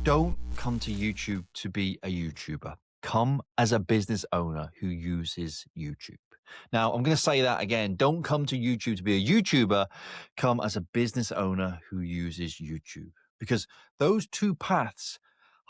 Don't come to YouTube to be a YouTuber. Come as a business owner who uses YouTube. Now, I'm going to say that again. Don't come to YouTube to be a YouTuber. Come as a business owner who uses YouTube. Because those two paths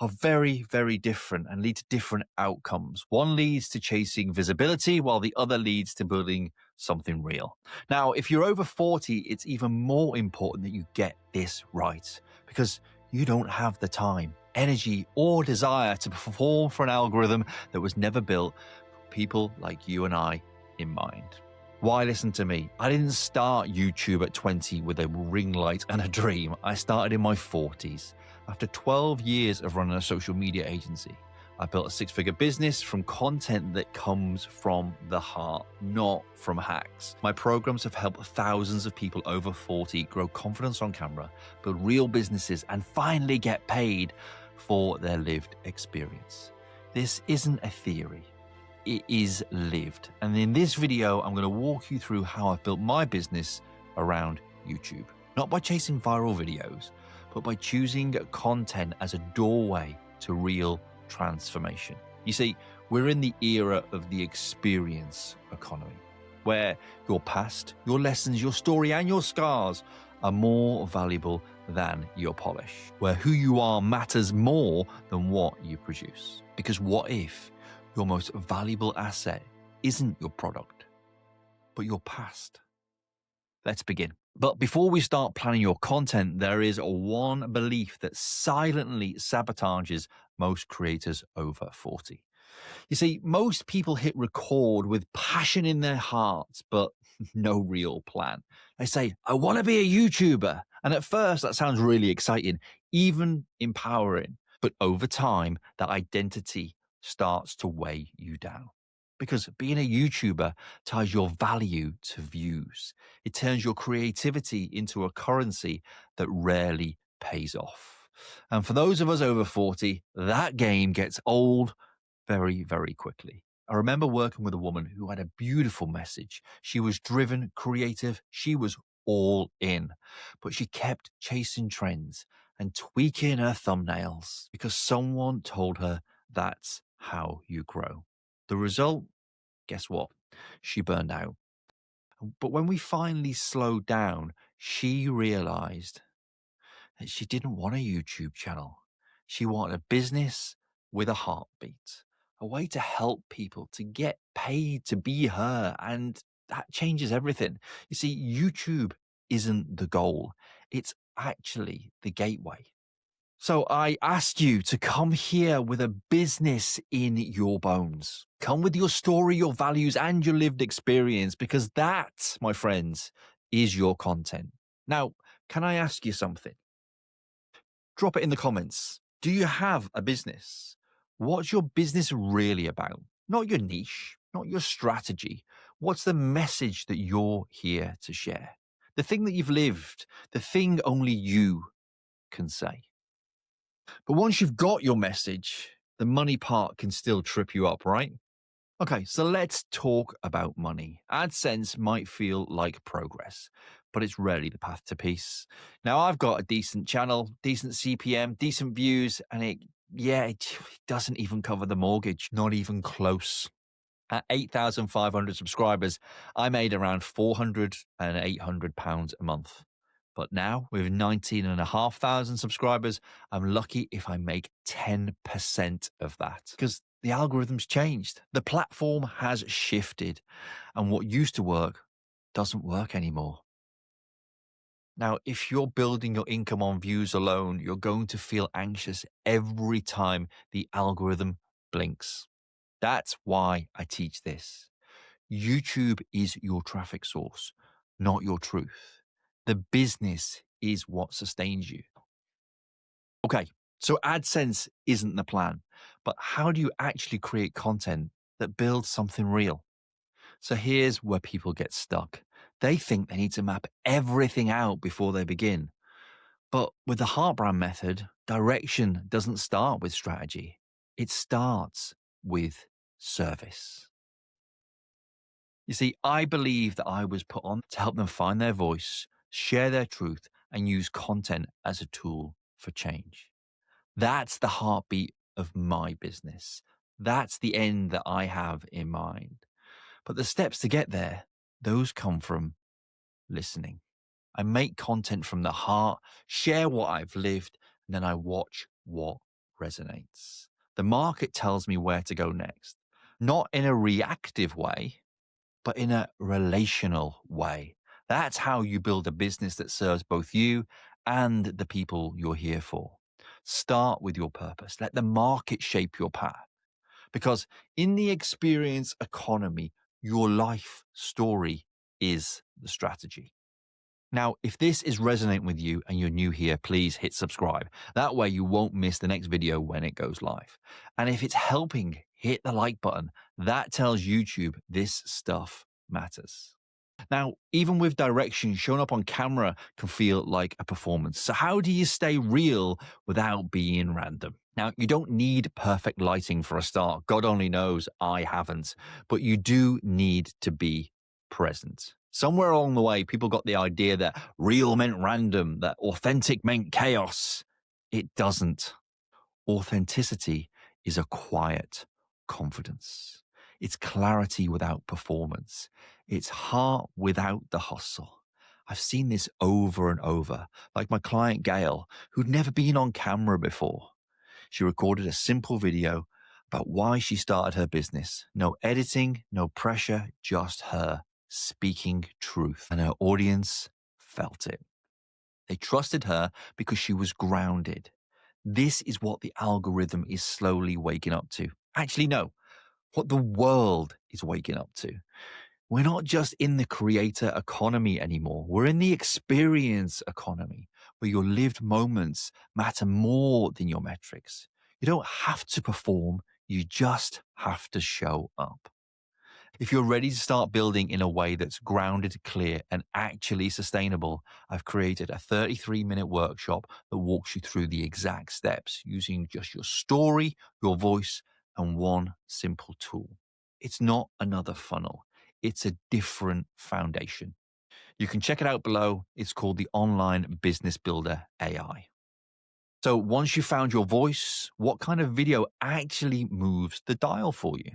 are very, very different and lead to different outcomes. One leads to chasing visibility, while the other leads to building something real. Now, if you're over 40, it's even more important that you get this right, because you don't have the time, energy, or desire to perform for an algorithm that was never built for people like you and I in mind. Why listen to me? I didn't start YouTube at 20 with a ring light and a dream. I started in my 40s. After 12 years of running a social media agency, I built a six-figure business from content that comes from the heart, not from hacks. My programs have helped thousands of people over 40 grow confidence on camera, build real businesses, and finally get paid for their lived experience. This isn't a theory. It is lived. And in this video, I'm going to walk you through how I've built my business around YouTube. Not by chasing viral videos, but by choosing content as a doorway to real transformation. You see, we're in the era of the experience economy, where your past, your lessons, your story, and your scars are more valuable than your polish, where who you are matters more than what you produce. Because what if your most valuable asset isn't your product, but your past? Let's begin. But before we start planning your content, there is one belief that silently sabotages most creators over 40. You see, most people hit record with passion in their hearts, but no real plan. They say, I want to be a YouTuber. And at first, that sounds really exciting, even empowering. But over time, that identity starts to weigh you down. Because being a YouTuber ties your value to views. It turns your creativity into a currency that rarely pays off. And for those of us over 40, that game gets old very, very quickly. I remember working with a woman who had a beautiful message. She was driven, creative. She was all in, but she kept chasing trends and tweaking her thumbnails because someone told her that's how you grow. The result? Guess what? She burned out. But when we finally slowed down, she realized that she didn't want a YouTube channel. She wanted a business with a heartbeat, a way to help people to get paid to be her. And that changes everything. You see, YouTube isn't the goal. It's actually the gateway. So I ask you to come here with a business in your bones. Come with your story, your values, and your lived experience, because that, my friends, is your content. Now, can I ask you something? Drop it in the comments. Do you have a business? What's your business really about? Not your niche, not your strategy. What's the message that you're here to share? The thing that you've lived, the thing only you can say. But once you've got your message, the money part can still trip you up, right? Okay, so let's talk about money. AdSense might feel like progress, but it's rarely the path to peace. Now, I've got a decent channel, decent CPM, decent views, and it doesn't even cover the mortgage, not even close. At 8,500 subscribers, I made around £400 and £800 a month. But now, with 19,500 subscribers, I'm lucky if I make 10% of that, because the algorithm's changed. The platform has shifted, and what used to work doesn't work anymore. Now, if you're building your income on views alone, you're going to feel anxious every time the algorithm blinks. That's why I teach this. YouTube is your traffic source, not your truth. The business is what sustains you. Okay, so AdSense isn't the plan, but how do you actually create content that builds something real? So here's where people get stuck. They think they need to map everything out before they begin. But with the Heartbrand method, direction doesn't start with strategy. It starts with service. You see, I believe that I was put on to help them find their voice, share their truth, and use content as a tool for change. That's the heartbeat of my business. That's the end that I have in mind. But the steps to get there, those come from listening. I make content from the heart, share what I've lived, and then I watch what resonates. The market tells me where to go next, not in a reactive way, but in a relational way. That's how you build a business that serves both you and the people you're here for. Start with your purpose. Let the market shape your path. Because in the experience economy, your life story is the strategy. Now, if this is resonating with you and you're new here, please hit subscribe. That way you won't miss the next video when it goes live. And if it's helping, hit the like button. That tells YouTube this stuff matters. Now, even with direction, showing up on camera can feel like a performance. So how do you stay real without being random? Now, you don't need perfect lighting for a start. God only knows I haven't. But you do need to be present. Somewhere along the way, people got the idea that real meant random, that authentic meant chaos. It doesn't. Authenticity is a quiet confidence. It's clarity without performance. It's heart without the hustle. I've seen this over and over, like my client Gail, who'd never been on camera before. She recorded a simple video about why she started her business. No editing, no pressure, just her speaking truth. And her audience felt it. They trusted her because she was grounded. This is what the algorithm is slowly waking up to. Actually, no, what the world is waking up to. We're not just in the creator economy anymore. We're in the experience economy where your lived moments matter more than your metrics. You don't have to perform. You just have to show up. If you're ready to start building in a way that's grounded, clear, and actually sustainable, I've created a 33-minute workshop that walks you through the exact steps using just your story, your voice, and one simple tool. It's not another funnel. It's a different foundation. You can check it out below. It's called the Online Business Builder AI. So once you've found your voice, what kind of video actually moves the dial for you?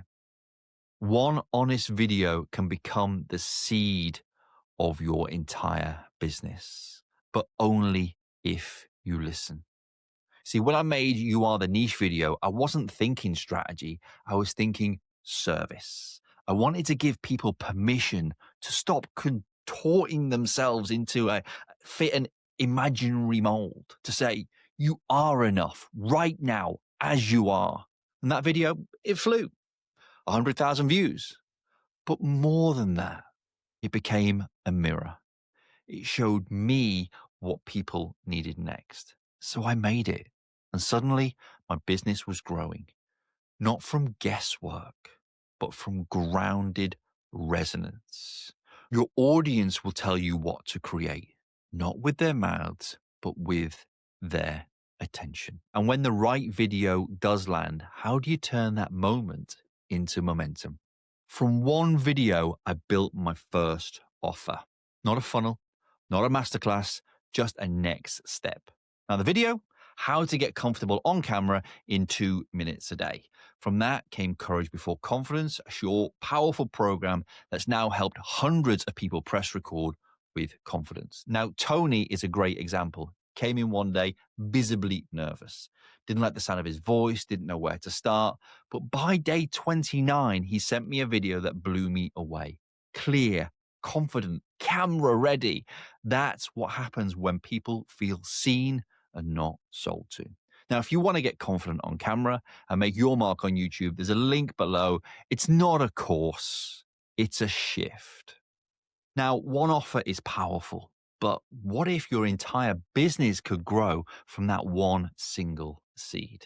One honest video can become the seed of your entire business, but only if you listen. See, when I made You Are the Niche video, I wasn't thinking strategy. I was thinking service. I wanted to give people permission to stop contorting themselves into a fit an imaginary mold, to say, you are enough right now as you are. And that video, it flew. 100,000 views. But more than that, it became a mirror. It showed me what people needed next. So I made it. And suddenly my business was growing, not from guesswork, but from grounded resonance. Your audience will tell you what to create, not with their mouths, but with their attention. And when the right video does land, how do you turn that moment into momentum? From one video, I built my first offer. Not a funnel, not a masterclass, just a next step. Now, the video, how to get comfortable on camera in 2 minutes a day. From that came Courage Before Confidence, a short, powerful program that's now helped hundreds of people press record with confidence. Now, Tony is a great example. Came in one day, visibly nervous. Didn't like the sound of his voice, didn't know where to start. But by day 29, he sent me a video that blew me away. Clear, confident, camera ready. That's what happens when people feel seen and not sold to. Now, if you want to get confident on camera and make your mark on YouTube, there's a link below. It's not a course, it's a shift. Now, one offer is powerful, but what if your entire business could grow from that one single seed?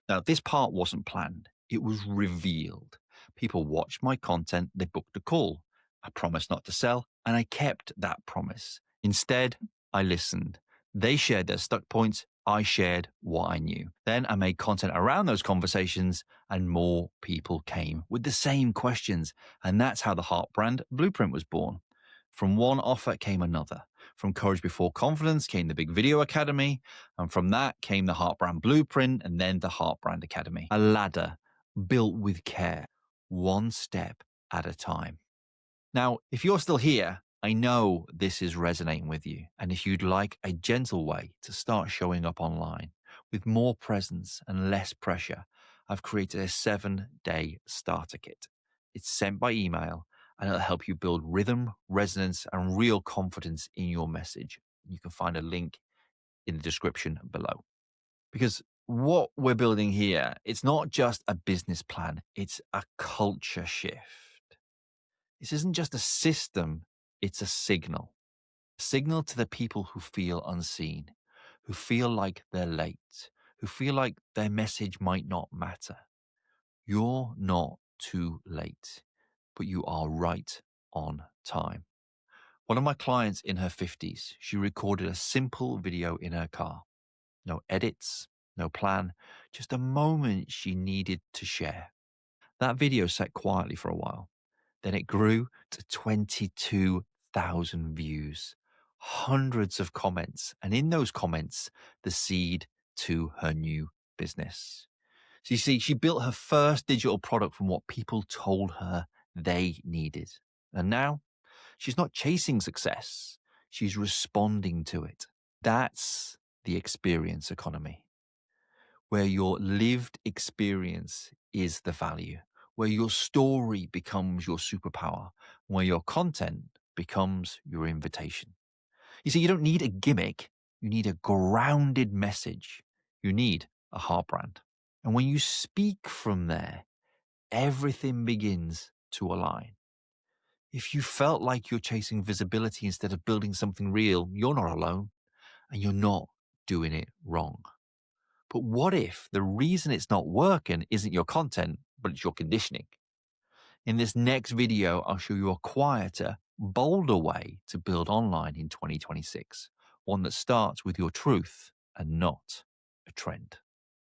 Now, this part wasn't planned. It was revealed. People watched my content, they booked a call. I promised not to sell, and I kept that promise. Instead, I listened. They shared their stuck points. I shared what I knew. Then I made content around those conversations, and more people came with the same questions. And that's how the Heart Brand Blueprint was born. From one offer came another. From Courage Before Confidence came the Big Video Academy, and from that came the Heartbrand Blueprint and then the Heartbrand Academy. A ladder built with care, one step at a time. Now, if you're still here, I know this is resonating with you. And if you'd like a gentle way to start showing up online with more presence and less pressure, I've created a 7-day starter kit. It's sent by email and it'll help you build rhythm, resonance, and real confidence in your message. You can find a link in the description below. Because what we're building here, it's not just a business plan, it's a culture shift. This isn't just a system, it's a signal. A signal to the people who feel unseen, who feel like they're late, who feel like their message might not matter. You're not too late, but you are right on time. One of my clients in her 50s, she recorded a simple video in her car. No edits, no plan, just a moment she needed to share. That video sat quietly for a while. Then it grew to 22,000 views, hundreds of comments, and in those comments, the seed to her new business. So you see, she built her first digital product from what people told her they needed. And now she's not chasing success. She's responding to it. That's the experience economy, where your lived experience is the value, where your story becomes your superpower, where your content becomes your invitation. You see, you don't need a gimmick. You need a grounded message. You need a heart brand. And when you speak from there, everything begins to align. If you felt like you're chasing visibility instead of building something real, you're not alone and you're not doing it wrong. But what if the reason it's not working isn't your content, but it's your conditioning? In this next video, I'll show you a quieter, bolder way to build online in 2026, one that starts with your truth and not a trend.